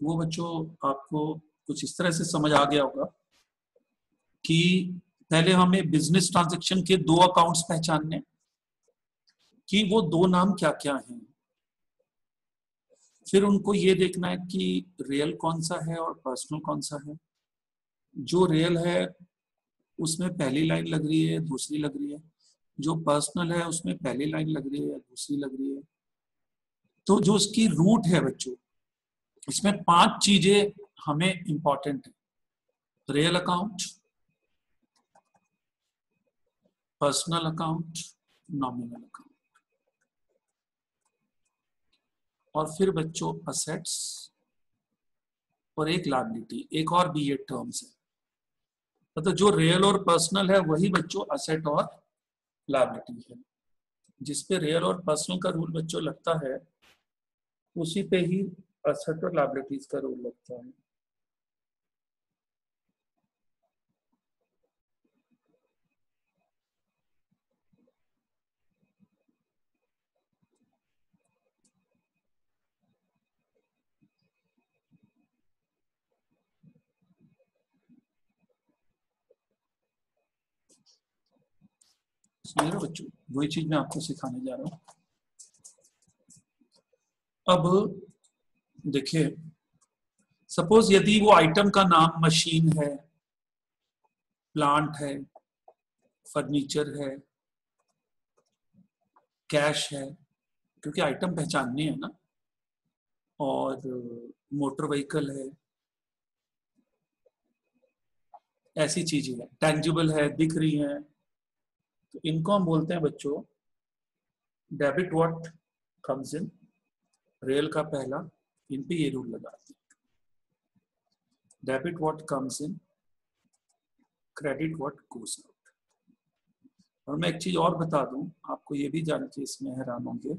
वो बच्चों आपको कुछ इस तरह से समझ आ गया होगा कि पहले हमें बिजनेस ट्रांजैक्शन के दो अकाउंट्स पहचानने कि वो दो नाम क्या क्या हैं, फिर उनको ये देखना है कि रियल कौन सा है और पर्सनल कौन सा है। जो रियल है उसमें पहली लाइन लग रही है, दूसरी लग रही है। जो पर्सनल है उसमें पहली लाइन लग रही है, दूसरी लग रही है। तो जो उसकी रूट है बच्चों, इसमें 5 चीजें हमें इंपॉर्टेंट है। Real account, personal account, nominal account, और फिर बच्चों असेट्स और एक लायबिलिटी। एक और भी ये टर्म्स है, मतलब जो रियल और पर्सनल है वही बच्चों असेट और लायबिलिटी है। जिसपे रियल और पर्सनल का रूल बच्चों लगता है उसी पे ही असेट और लायबिलिटीज का रूल लगता है। समझ रहे बच्चों, वही चीज मैं आपको सिखाने जा रहा हूँ। अब देखिए, सपोज यदि वो आइटम का नाम मशीन है, प्लांट है, फर्नीचर है, कैश है, क्योंकि आइटम पहचानने हैं ना, और मोटर व्हीकल है, ऐसी चीजें है, टेंजिबल है, दिख रही है, तो इनको हम बोलते हैं बच्चों debit what comes in. Real का पहला, इन पे ये रूल लगाते हैं, debit what comes in, credit what goes out. और मैं एक चीज और बता दूं आपको, ये भी जान के इसमें हैरान होंगे,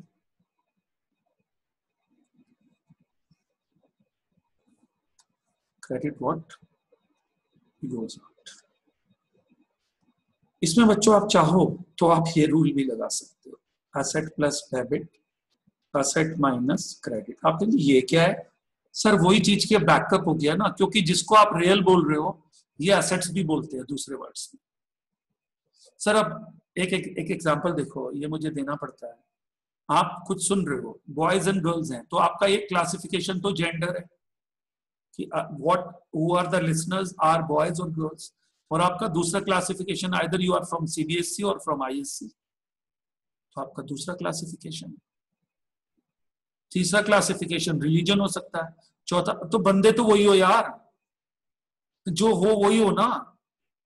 क्रेडिट व्हाट गोस आउट। इसमें बच्चों आप चाहो तो आप ये रूल भी लगा सकते हो, asset plus debit, asset minus credit. आप कहेंगे ये क्या है सर? वही चीज के बैकअप हो गया ना, क्योंकि जिसको आप रियल बोल रहे हो ये एसेट्स भी बोलते हैं दूसरे वर्ड्स में। सर अब एक एग्जांपल देखो, ये मुझे देना पड़ता है। आप खुद सुन रहे हो बॉयज एंड गर्ल्स हैं, तो आपका एक क्लासिफिकेशन तो जेंडर है कि what who are the listeners are boys और गर्ल्स, और आपका दूसरा classification either you are from CBSE और फ्रॉम आईएससी, तो आपका दूसरा क्लासिफिकेशन। तीसरा क्लासिफिकेशन रिलीजन हो सकता है। चौथा, तो बंदे तो वही हो यार, जो हो वही हो ना।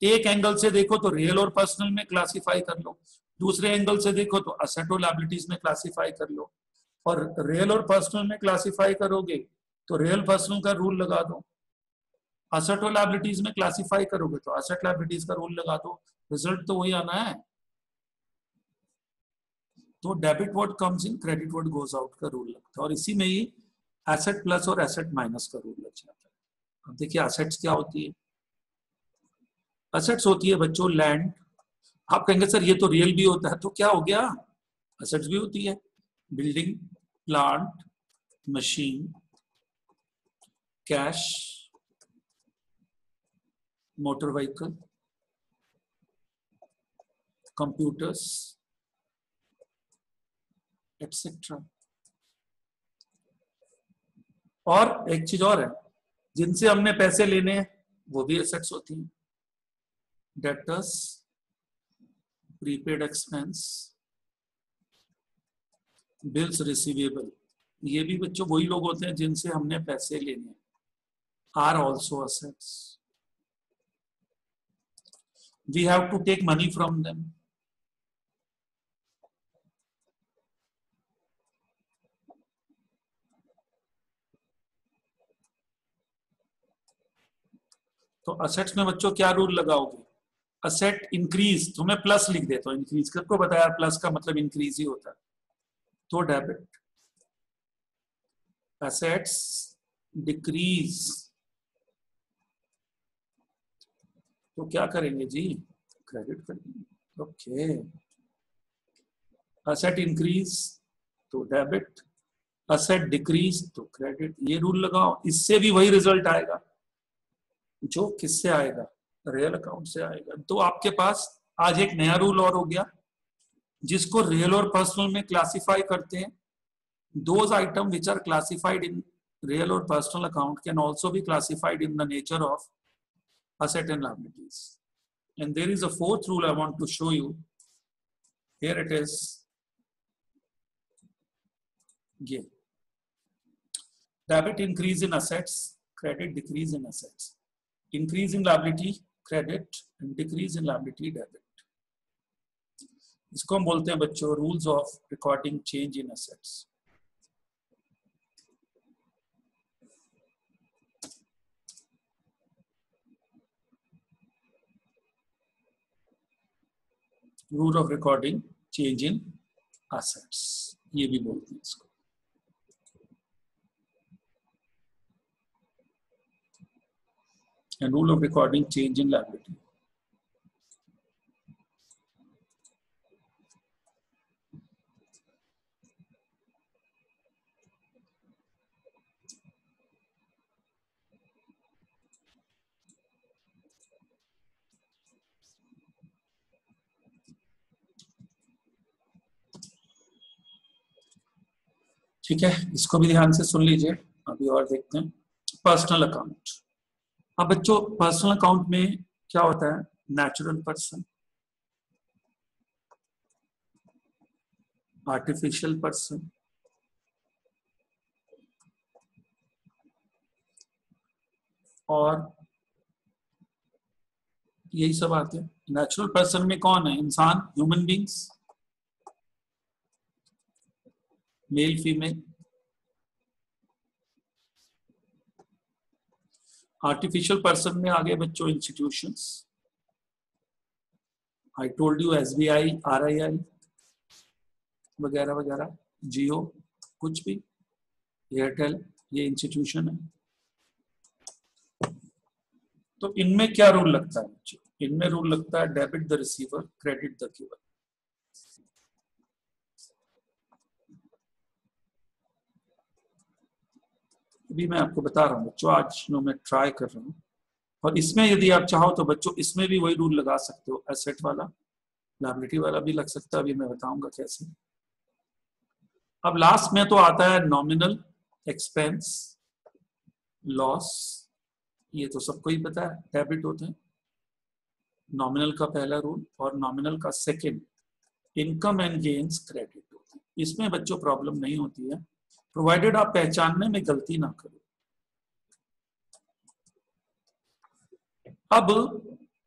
एक एंगल से देखो तो रियल और पर्सनल में क्लासिफाई कर लो, दूसरे एंगल से देखो तो असेट और लायबिलिटीज में क्लासिफाई कर लो, और रियल और पर्सनल में क्लासिफाई करोगे तो रियल पर्सनल का रूल लगा दो, असेट और लायबिलिटीज में क्लासिफाई करोगे तो असेट लायबिलिटीज का रूल लगा दो, रिजल्ट तो वही आना है। तो debit what comes in, credit what goes out का रूल लगता है, और इसी में ही एसेट प्लस और एसेट माइनस का रूल लग जाता है। अब देखिए एसेट्स क्या होती है। एसेट्स होती है बच्चों लैंड। आप कहेंगे सर ये तो रियल भी होता है, तो क्या हो गया, एसेट्स भी होती है। Building, plant, machine, cash, motor vehicle, computers, etcetera. और एक चीज और है, जिनसे हमने पैसे लेने हैं वो भी एसेट्स होती हैं। Debtors, prepaid expense, bills receivable, ये भी बच्चों वही लोग होते हैं जिनसे हमने पैसे लेने हैं, are also assets. We have to take money from them. तो असेट्स में बच्चों क्या रूल लगाओगे, असेट इंक्रीज, तो मैं प्लस लिख देता हूँ, इंक्रीज को बताया प्लस का मतलब इंक्रीज ही होता है। तो डेबिट, असेट्स डिक्रीज, तो क्या करेंगे जी, क्रेडिट करेंगे। ओके, असेट इंक्रीज तो डेबिट, असेट डिक्रीज तो क्रेडिट, ये रूल लगाओ, इससे भी वही रिजल्ट आएगा जो किससे आएगा, रियल अकाउंट से आएगा। तो आपके पास आज एक नया रूल और हो गया, जिसको रियल और पर्सनल में क्लासिफाई करते हैं। Those items which are classified in real और personal account can also be classified in the nature of asset and liabilities. And there is a fourth rule I want to show you. Here it is. Yeah. Debit increase in assets, credit decrease in assets. Increase in liability, credit, and decrease in liability, debit. इसको हम बोलते हैं बच्चों rules of recording change in assets. Rule of recording change in assets, ये भी बोलते हैं इसको। And rule of recording change in liability. ठीक है, इसको भी ध्यान से सुन लीजिए। अभी और देखते हैं पर्सनल अकाउंट। अब बच्चों पर्सनल अकाउंट में क्या होता है, नेचुरल पर्सन, आर्टिफिशियल पर्सन और यही सब आते हैं। नेचुरल पर्सन में कौन है, इंसान, human beings, male female. Artificial person में आगे बच्चों institutions, I told you SBI, RII वगैरह वगैरह, जियो, कुछ भी, एयरटेल, ये इंस्टीट्यूशन है। तो इनमें क्या रूल लगता है बच्चों, इनमें रूल लगता है debit the receiver, credit the giver. अभी मैं आपको बता रहा हूँ बच्चों, आज मैं ट्राई कर रहा हूँ। और इसमें यदि आप चाहो तो बच्चों इसमें भी वही रूल लगा सकते हो, एसेट वाला, लायबिलिटी वाला भी लग सकता है, अभी मैं बताऊंगा कैसे। अब लास्ट में तो आता है नॉमिनल एक्सपेंस, लॉस, ये तो सबको ही पता है, डेबिट होते हैं। नॉमिनल का पहला रूल और नॉमिनल का second, income and gains, credit होते हैं। इसमें बच्चों प्रॉब्लम नहीं होती है, प्रोवाइडेड आप पहचानने में गलती ना करो। अब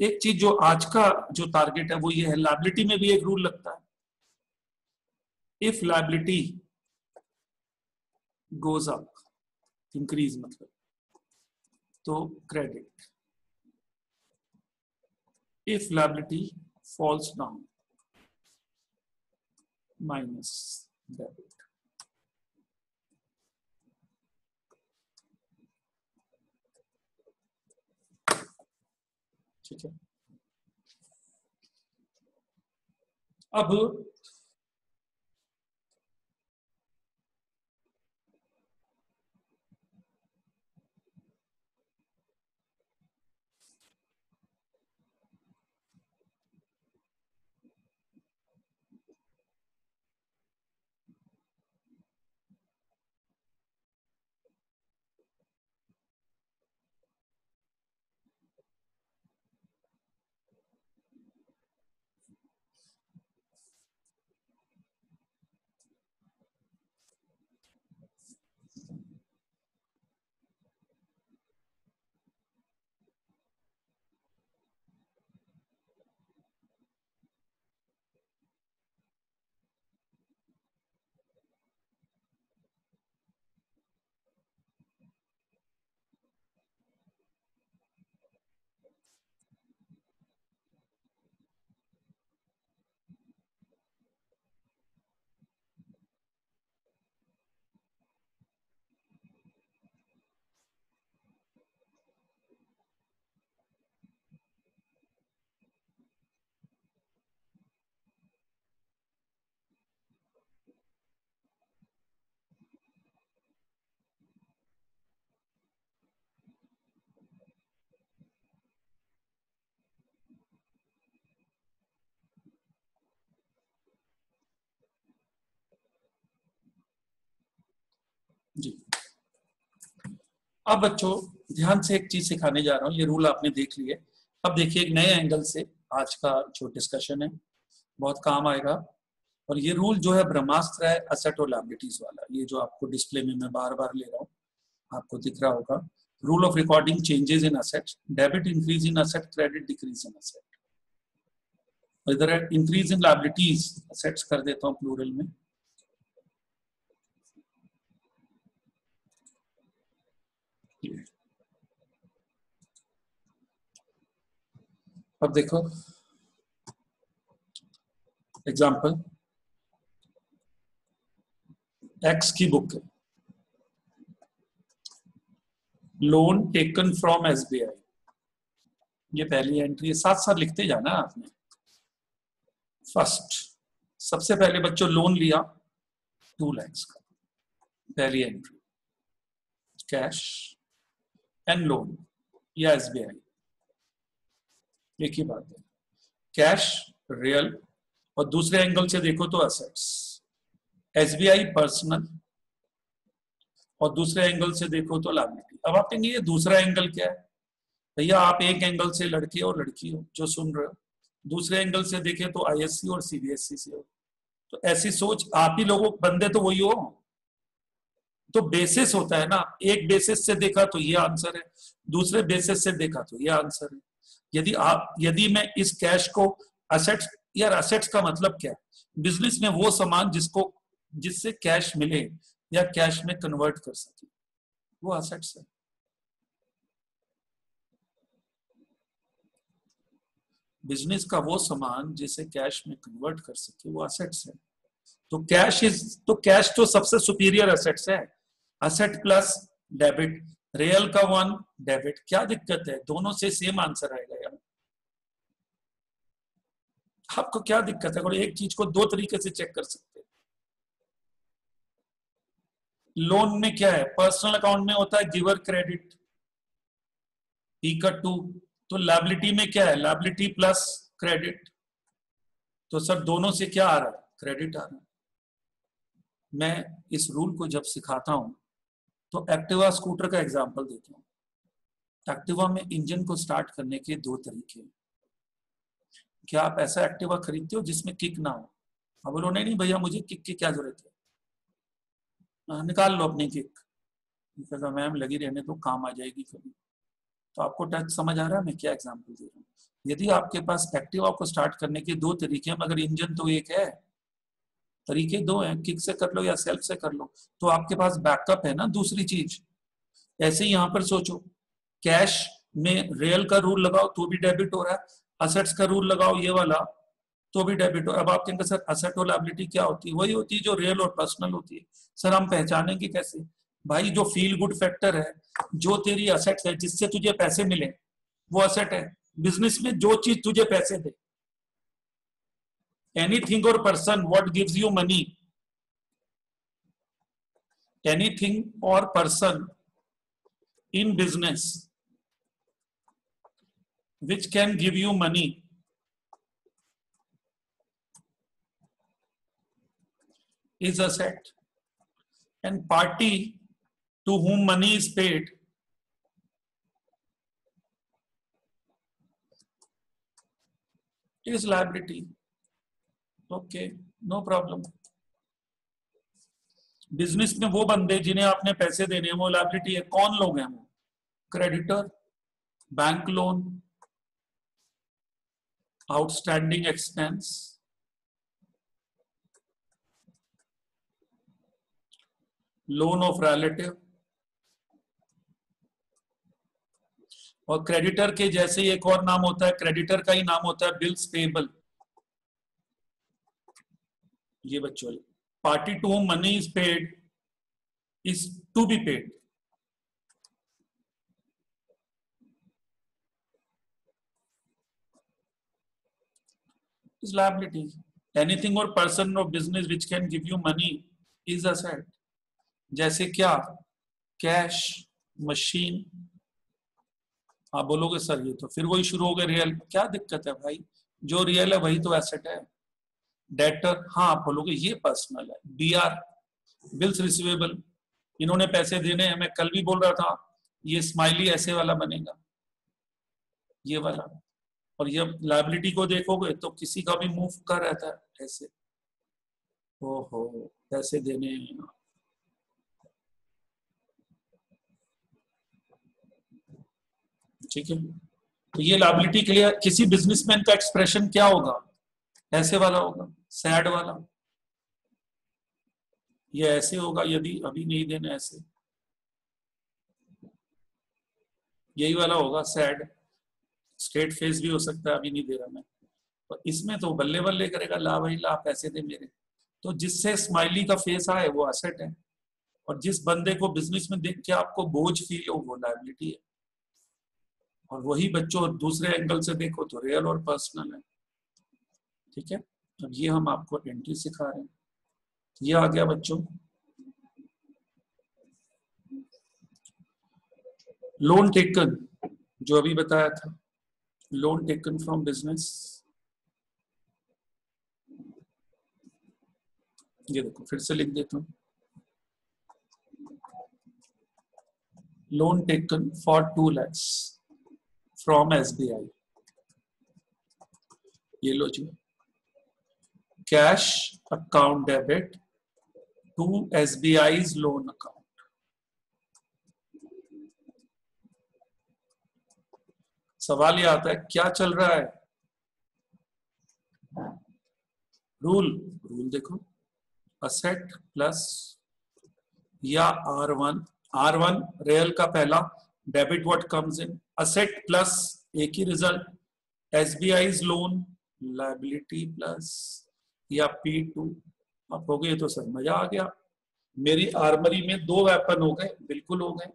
एक चीज जो आज का जो टारगेट है वो ये है, लायबिलिटी में भी एक रूल लगता है, if liability goes up, increase मतलब, तो credit, if liability falls down, minus debit. ठीक है, अब जी। अब बच्चों ध्यान से एक चीज सिखाने जा रहा हूँ, ये रूल आपने देख लिए। अब देखिए एक नए एंगल से आज का जो डिस्कशन है बहुत काम आएगा। और ये रूल जो है ब्रह्मास्त्र है असेट और लायबिलिटीज वाला, ये जो आपको डिस्प्ले में मैं बार बार ले रहा हूँ आपको दिख रहा होगा। Rule of recording changes in assets, debit increase in asset, credit decrease in asset. इधर है इंक्रीज इन लायबिलिटीज, असेट्स कर देता हूँ प्लूरल में। अब देखो एग्जाम्पल, एक्स की बुक है, लोन टेकन फ्रॉम एसबीआई, ये पहली एंट्री है। साथ साथ लिखते जाना आपने। फर्स्ट, सबसे पहले बच्चों लोन लिया 2 लाख का, पहली एंट्री कैश एंड लोन या एसबीआई, एक ही बात है। कैश रियल और दूसरे एंगल से देखो तो असेट्स, एसबीआई पर्सनल और दूसरे एंगल से देखो तो लायबिलिटी। अब आप कहेंगे ये दूसरा एंगल क्या है? भैया आप एक एंगल से लड़के और लड़की हो जो सुन रहे हो, दूसरे एंगल से देखें तो आईएससी और सीबीएसई से हो। तो ऐसी सोच आप ही लोगों बंदे तो वही हो, तो बेसिस होता है ना। एक बेसिस से देखा तो ये आंसर है, दूसरे बेसिस से देखा तो ये आंसर है। यदि मैं इस कैश को असेट्स, यार असेट्स का मतलब क्या है? बिजनेस में वो सामान जिससे कैश मिले या कैश में कन्वर्ट कर सके, वो असेट्स है। बिजनेस का वो सामान जिसे कैश में कन्वर्ट कर सके वो असेट्स है। तो कैश तो सबसे सुपीरियर असेट्स है। असेट प्लस डेबिट, रियल का 1, डेबिट, क्या दिक्कत है? दोनों से सेम आंसर आएगा यार। आपको क्या दिक्कत है? अगर एक चीज को दो तरीके से चेक कर सकते हैं। लोन में क्या है? पर्सनल अकाउंट में होता है गिवर क्रेडिट इक्वल टू, तो लायबिलिटी में क्या है? Liability plus credit. तो सर दोनों से क्या आ रहा है? क्रेडिट आ रहा है। मैं इस रूल को जब सिखाता हूं तो एक्टिवा स्कूटर का एग्जांपल देता हूं। एक्टिवा में इंजन को स्टार्ट करने के 2 तरीके हैं। क्या आप ऐसा एक्टिवा खरीदते हो जिसमें किक ना हो? अब बोलो नहीं नहीं भैया मुझे किक की क्या जरूरत है, निकाल लो अपनी किक। मैम लगी रहने तो काम आ जाएगी कभी। तो आपको टच समझ आ रहा है मैं क्या एग्जांपल दे रहा हूँ? यदि आपके पास एक्टिवा को स्टार्ट करने के 2 तरीके हैं मगर इंजन तो एक है, तरीके 2 हैं, किक से कर लो या सेल्फ से कर लो, तो आपके पास बैकअप है ना दूसरी चीज। ऐसे ही यहां पर सोचो, कैश में रियल का रूल लगाओ तो भी डेबिट हो रहा है, असेट्स का रूल लगाओ ये वाला तो भी डेबिट हो। अब आप कहेंगे सर असेट और लायबिलिटी क्या होती है? वही होती है जो रियल और पर्सनल होती है। सर हम पहचानेंगे कैसे? भाई जो फील गुड फैक्टर है, जो तेरी असेट्स है जिससे तुझे पैसे मिले वो असेट है। बिजनेस में जो चीज तुझे पैसे दे, एनीथिंग और person what gives you money, anything और person in business which can give you money is asset, and party to whom money is paid is liability. Okay, no problem. Business में वो बंदे जिन्हें आपने पैसे देने हैं वो लायबिलिटी है। कौन लोग हैं वो? Creditor, bank loan, outstanding expense, loan of relative, और क्रेडिटर के जैसे ही एक और नाम होता है, क्रेडिटर का ही नाम होता है बिल्स पेबल। ये बच्चों, party to whom money is paid is to be paid. Is liability. Anything or person or business which can give you money is asset. जैसे क्या? Cash, machine. आप बोलोगे सर ये तो फिर वही शुरू हो गया रियल, क्या दिक्कत है भाई? जो रियल है वही तो एसेट है। डेटर, हाँ आप बोलोगे ये पर्सनल है। बीआर, बिल्स रिसीवेबल, इन्होंने पैसे देने हैं, मैं कल भी बोल रहा था ये स्माइली ऐसे वाला बनेगा, ये वाला। और ये लायबिलिटी को देखोगे तो किसी का भी मूव कर रहता है ऐसे, ओहो पैसे देने हैं। ठीक है, तो ये लायबिलिटी के लिए किसी बिजनेसमैन का एक्सप्रेशन क्या होगा, ऐसे वाला होगा, सैड वाला। ये ऐसे होगा यदि अभी नहीं देना, ऐसे यही वाला होगा सैड, स्ट्रेट फेस भी हो सकता है, अभी नहीं दे रहा मैं। और इसमें तो बल्ले बल्ले करेगा, ला भाई ला पैसे दे मेरे। तो जिससे स्माइली का फेस आए वो एसेट है, और जिस बंदे को बिजनेस में देख के आपको बोझ फील हो वो लायबिलिटी है। और वही बच्चों दूसरे एंगल से देखो तो रियल और पर्सनल है। ठीक है, अब ये हम आपको एंट्री सिखा रहे हैं। ये आ गया बच्चों लोन टेकन, जो अभी बताया था, लोन टेकन फ्रॉम बिजनेस। ये देखो फिर से लिख देता हूं, loan taken for 2 lakhs from SBI। ये लो जी, cash account debit to SBI's loan account. सवाल ये आता है क्या चल रहा है, रूल देखो, असेट प्लस या R1 रियल का पहला, debit what comes in, asset plus एक ही result, SBI's loan, liability plus या P2। अब हो गए तो सर मजा आ गया, मेरी आर्मरी में 2 वेपन हो गए, बिल्कुल हो गए।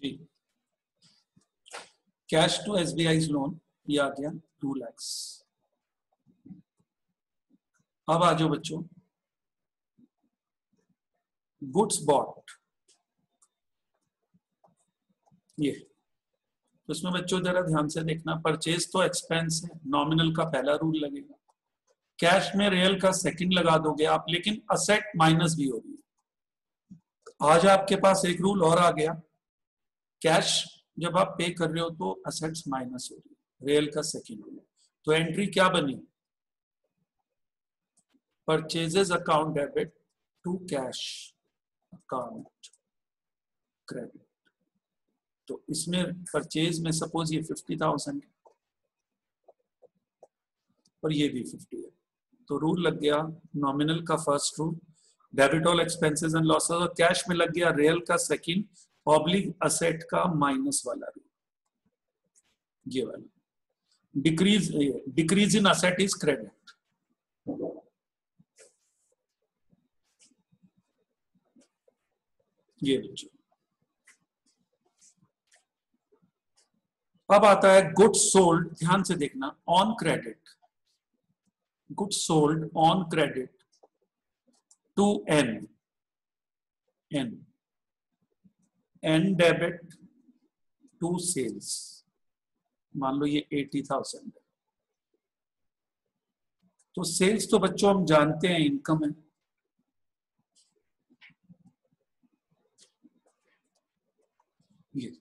जी, कैश टू SBI's लोन, ये आ गया 2 lakhs। अब आ जाओ बच्चों, गुड्स बॉट, ये तो इसमें बच्चों जरा ध्यान से देखना, परचेज तो एक्सपेंस है, नॉमिनल का पहला रूल लगेगा, कैश में रियल का सेकंड लगा दोगे आप, लेकिन असेट माइनस भी हो रही है। आज आपके पास एक रूल और आ गया, कैश जब आप पे कर रहे हो तो असेट्स माइनस हो रही है, रियल का सेकंड रूल। तो एंट्री क्या बनी, purchases account debit to cash account credit. तो इसमें परचेज में सपोज ये 50,000 और ये भी 50 है, तो रूल लग गया नॉमिनल का first rule, debit all expenses and losses, और कैश में लग गया रियल का सेकंड ऑब्लिक असेट का माइनस वाला रूल। ये वाला decrease in asset is credit. ये बच्चों, अब आता है गुड्स सोल्ड, ध्यान से देखना, on credit, goods sold on credit to an, an debit to sales. मान लो ये 80,000 है, तो सेल्स तो बच्चों हम जानते हैं इनकम है, ये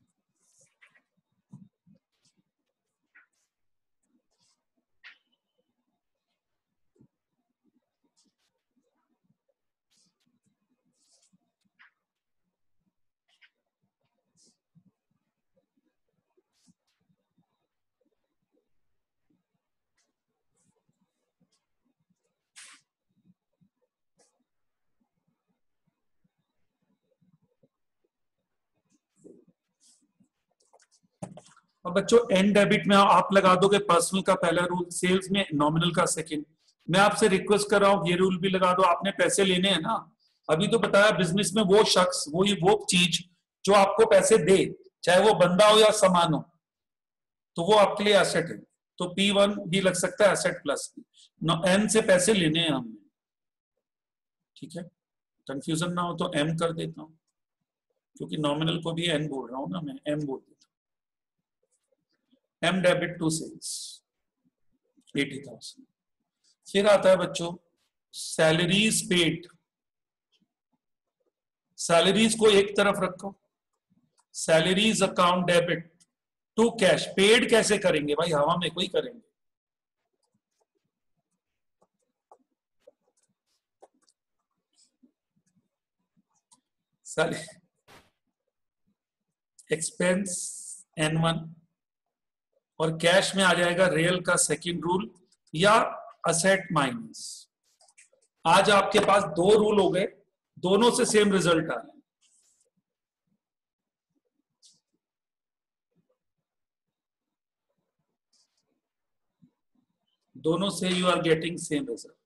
अब बच्चों एन डेबिट में आप लगा दोगे पर्सनल का पहला रूल, सेल्स में नॉमिनल का सेकंड। मैं आपसे रिक्वेस्ट कर रहा हूं ये रूल भी लगा दो, आपने पैसे लेने हैं ना, अभी तो बताया बिजनेस में वो शख्स वो चीज जो आपको पैसे दे, चाहे वो बंदा हो या सामान हो, तो वो आपके लिए एसेट है, तो P1 भी लग सकता है एसेट प्लस एन से पैसे लेने हैं हमने, ठीक है, कंफ्यूजन ना हो तो एम कर देता हूं, क्योंकि नॉमिनल को भी एन बोल रहा हूं ना, मैं एम बोल देता हूं, एम डेबिट टू सेल्स 80,000। फिर आता है बच्चों सैलरीज पेड, सैलरीज को एक तरफ रखो, salaries account debit to cash, paid कैसे करेंगे भाई, हवा में कोई करेंगे, एक्सपेंस N1 और कैश में आ जाएगा रियल का सेकंड रूल या असेट माइनस। आज आपके पास दो रूल हो गए, दोनों से सेम रिजल्ट आ रहा है, दोनों से you are getting same result.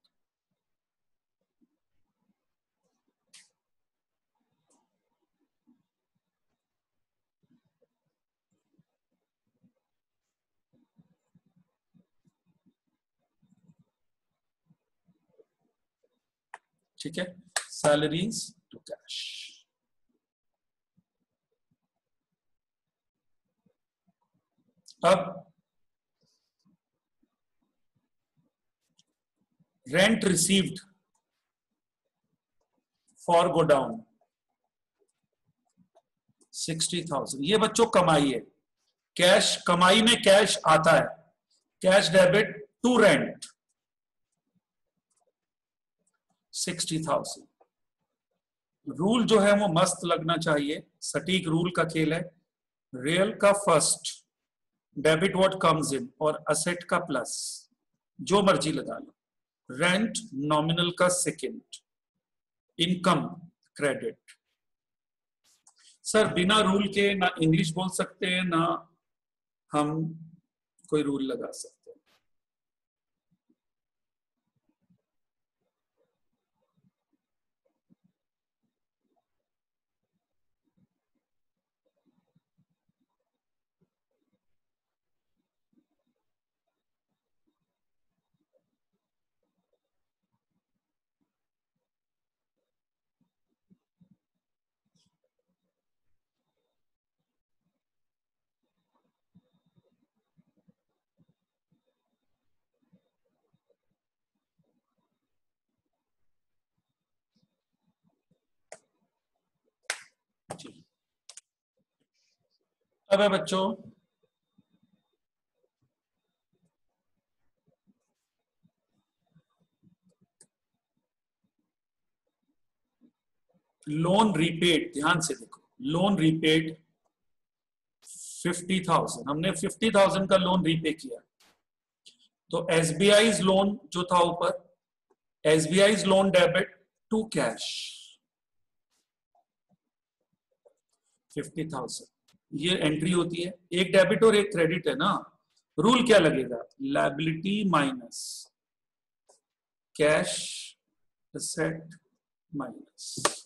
ठीक है, सैलरीज टू कैश। अब रेंट रिसीव्ड फॉर गोडाउन 60,000, ये बच्चों कमाई है, कैश, कमाई में कैश आता है, cash debit to rent 60,000। Rule जो है वो मस्त लगना चाहिए, सटीक रूल का खेल है, रियल का फर्स्ट, डेबिट व्हाट कम्स इन, और असेट का प्लस, जो मर्जी लगा लो, रेंट नॉमिनल का सेकंड, इनकम क्रेडिट। सर बिना रूल के ना इंग्लिश बोल सकते हैं ना हम कोई रूल लगा सकते हैं। अब है बच्चों लोन रीपेड, ध्यान से देखो, लोन रीपेड 50,000, हमने 50,000 का लोन रीपे किया, तो एसबीआई लोन जो था ऊपर, SBI loan debit to cash 50,000, ये एंट्री होती है, एक डेबिट और एक क्रेडिट है ना। रूल क्या लगेगा, liability minus cash asset minus.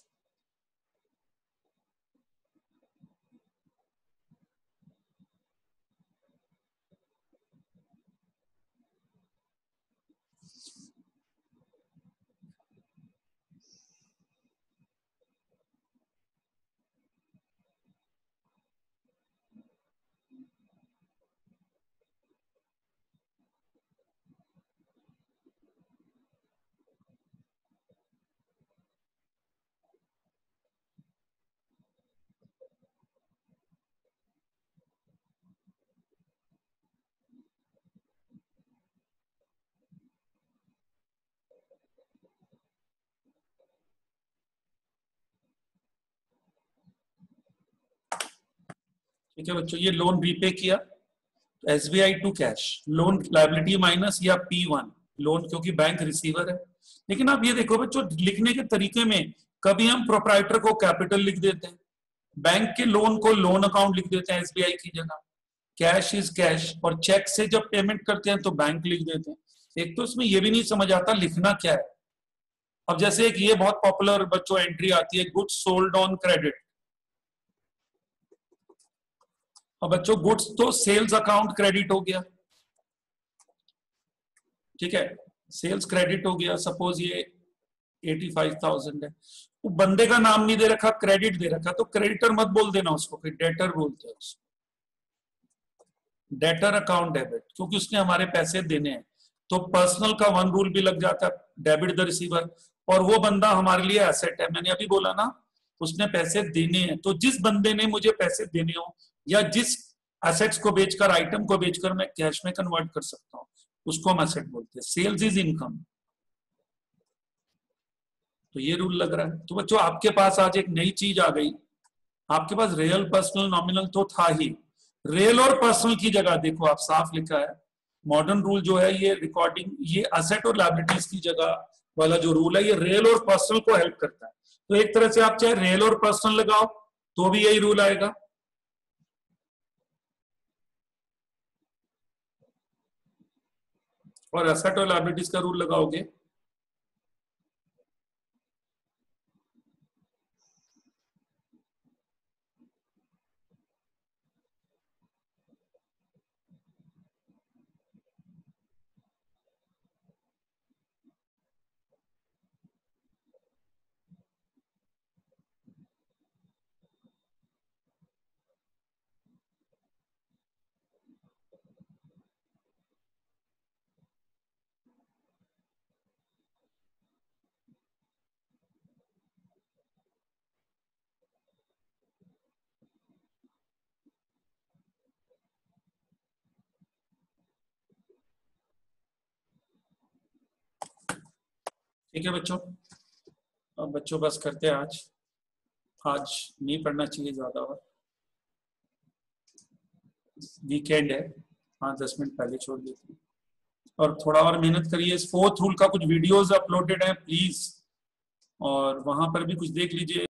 ठीक है बच्चों, ये लोन रीपे किया, SBI to cash, loan liability minus या P1 लोन, क्योंकि बैंक रिसीवर है। लेकिन आप ये देखो बच्चों, लिखने के तरीके में कभी हम प्रोप्राइटर को कैपिटल लिख देते हैं, बैंक के लोन को लोन अकाउंट लिख देते हैं एसबीआई की जगह, कैश इज कैश, और चेक से जब पेमेंट करते हैं तो बैंक लिख देते हैं। एक तो इसमें ये भी नहीं समझ आता लिखना क्या है। अब जैसे एक ये बहुत पॉपुलर बच्चों एंट्री आती है, गुड्स सोल्ड ऑन क्रेडिट। अब बच्चों गुड्स तो सेल्स अकाउंट क्रेडिट हो गया, ठीक है, सेल्स क्रेडिट हो गया। सपोज ये 85,000 है, वो बंदे का नाम नहीं दे रखा, क्रेडिट दे रखा, तो क्रेडिटर मत बोल देना उसको, फिर डेटर बोलते हैं उसको, डेटर अकाउंट डेबिट, क्योंकि उसने हमारे पैसे देने हैं। तो पर्सनल का वन रूल भी लग जाता है, डेबिट द रिसीवर, और वो बंदा हमारे लिए एसेट है। मैंने अभी बोला ना, उसने पैसे देने हैं, तो जिस बंदे ने मुझे पैसे देने हो या जिस एसेट्स को बेचकर, आइटम को बेचकर मैं कैश में कन्वर्ट कर सकता हूँ, उसको हम एसेट बोलते हैं। Sales is income. तो ये रूल लग रहा है। तो बच्चों आपके पास आज एक नई चीज आ गई, आपके पास रियल पर्सनल नॉमिनल तो था ही, रियल और पर्सनल की जगह देखो आप साफ लिखा है मॉडर्न रूल जो है, ये रिकॉर्डिंग, ये असेट और लायबिलिटीज की जगह वाला जो रूल है, ये रियल और पर्सनल को हेल्प करता है। तो एक तरह से आप चाहे रियल और पर्सनल लगाओ तो भी यही रूल आएगा, और एसेट और लायबिलिटीज का रूल लगाओगे ठीक है बच्चों। अब बच्चों बस करते हैं आज, आज नहीं पढ़ना चाहिए ज्यादा, और वीकेंड है, 5-10 मिनट पहले छोड़ देते हैं, और थोड़ा और मेहनत करिए। इस फोर्थ रूल का कुछ वीडियोस अपलोडेड हैं प्लीज, और वहां पर भी कुछ देख लीजिए।